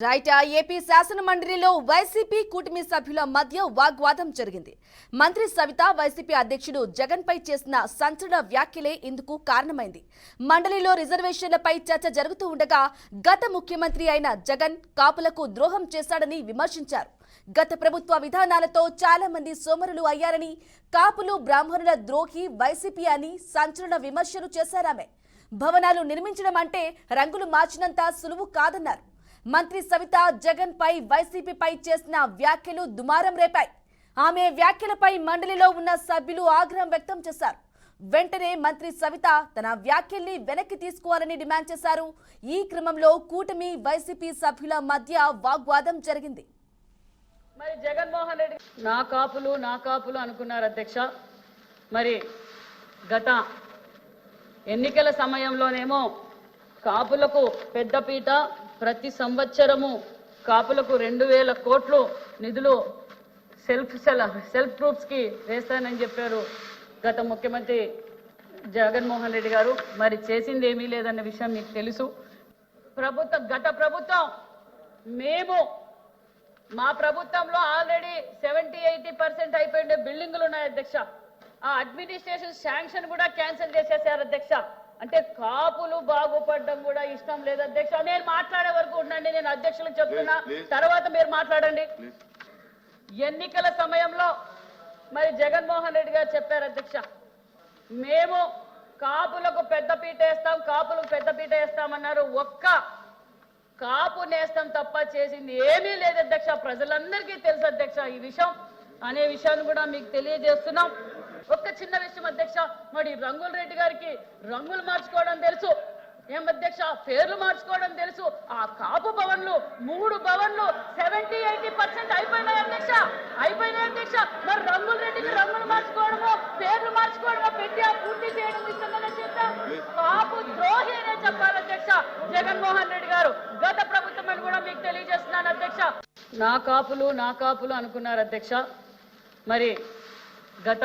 Right AP శాసన మండలిలో YCP కూటమి సభ్యుల మధ్య వాగ్వాదం జరిగింది. మంత్రి సవిత వైసీపీ అధ్యక్షుడు జగన్ పై చేసిన సంచలన వ్యాఖ్యలే ఇందుకు కారణమైంది. మండలిలో రిజర్వేషన్లపై చర్చ జరుగుతూ ఉండగా గత ముఖ్యమంత్రి అయిన జగన్ కాపులకు ద్రోహం చేశాడని విమర్శించారు. గత ప్రభుత్వ విధానాలతో చాలా మంది సోమరులు అయ్యారని, కాపులు బ్రాహ్మణుల ద్రోహి వైసీపీ అని సంచలన విమర్శలు చేశారామె. భవనాలు నిర్మించడం అంటే రంగులు మార్చినంత సులువు కాదన్నారు. మంత్రి సవిత జగన్ పై వైసీపీపై చేసిన వ్యాఖ్యలు దుమారం రేపాయి. ఆమె వ్యాఖ్యలపై మండలిలో ఉన్న సభ్యులు ఆగ్రహం వ్యక్తం చేశారు. వెంటనే మంత్రి సవిత తన వ్యాఖ్యల్ని వెనక్కి తీసుకోవాలని డిమాండ్ చేశారు. ఈ క్రమంలో కూటమి వైసీపీ సభ్యుల మధ్య వాగ్వాదం జరిగింది. మరి జగన్మోహన్ రెడ్డి నా కాపులు అనుకున్నారు అధ్యక్ష. మరి గత ఎన్నికల సమయంలోనేమో కాపులకు పెద్దపీట, ప్రతి సంవత్సరము కాపులకు 2000 కోట్లు నిధులు సెల్ఫ్ గ్రూప్స్కి వేస్తానని చెప్పారు గత ముఖ్యమంత్రి జగన్మోహన్ రెడ్డి గారు. మరి చేసింది ఏమీ లేదన్న విషయం మీకు తెలుసు. గత ప్రభుత్వం మా ప్రభుత్వంలో ఆల్రెడీ 70-80% అయిపోయిండే బిల్డింగులు ఉన్నాయి అధ్యక్ష. ఆ అడ్మినిస్ట్రేషన్ శాంక్షన్ కూడా క్యాన్సిల్ చేసేసారు అధ్యక్ష. అంటే కాపులు బాగుపడడం కూడా ఇష్టం లేదు అధ్యక్ష. నేను మాట్లాడే వరకు ఉండండి, నేను అధ్యక్షులకు చెప్తున్నా, తర్వాత మీరు మాట్లాడండి. ఎన్నికల సమయంలో మరి జగన్మోహన్ రెడ్డి గారు చెప్పారు అధ్యక్ష, మేము కాపులకు పెద్దపీట వేస్తామన్నారు. ఒక్క కాపు నేస్తం తప్ప చేసింది ఏమీ లేదు అధ్యక్ష. ప్రజలందరికీ తెలుసు అధ్యక్ష ఈ విషయం. అనే విషయాన్ని కూడా మీకు తెలియజేస్తున్నాం. ఒక్క చిన్న విషయం అధ్యక్ష, మరి రంగుల రెడ్డి గారికి రంగులు మార్చుకోవడం తెలుసు, ఏం అధ్యక్ష, పేర్లు మార్చుకోవడం తెలుసు. ఆ కాపు భవన్లు 3 భవన్లు 70-80% అయిపోయినాయి అధ్యక్ష. మరి రంగుల రెడ్డికి రంగులు మార్చుకోవడమో పేర్లు మార్చుకోవడమో పెట్టి ఆ పూర్తి చేయడం ఇష్టంగానే చేద్దాం. కాపు ద్రోహి అనే చెప్పాలి అధ్యక్ష జగన్మోహన్ రెడ్డి గారు. గత ప్రభుత్వం అని కూడా మీకు తెలియజేస్తున్నాను అధ్యక్ష. నా కాపులు అనుకున్నారు అధ్యక్ష. మరి గత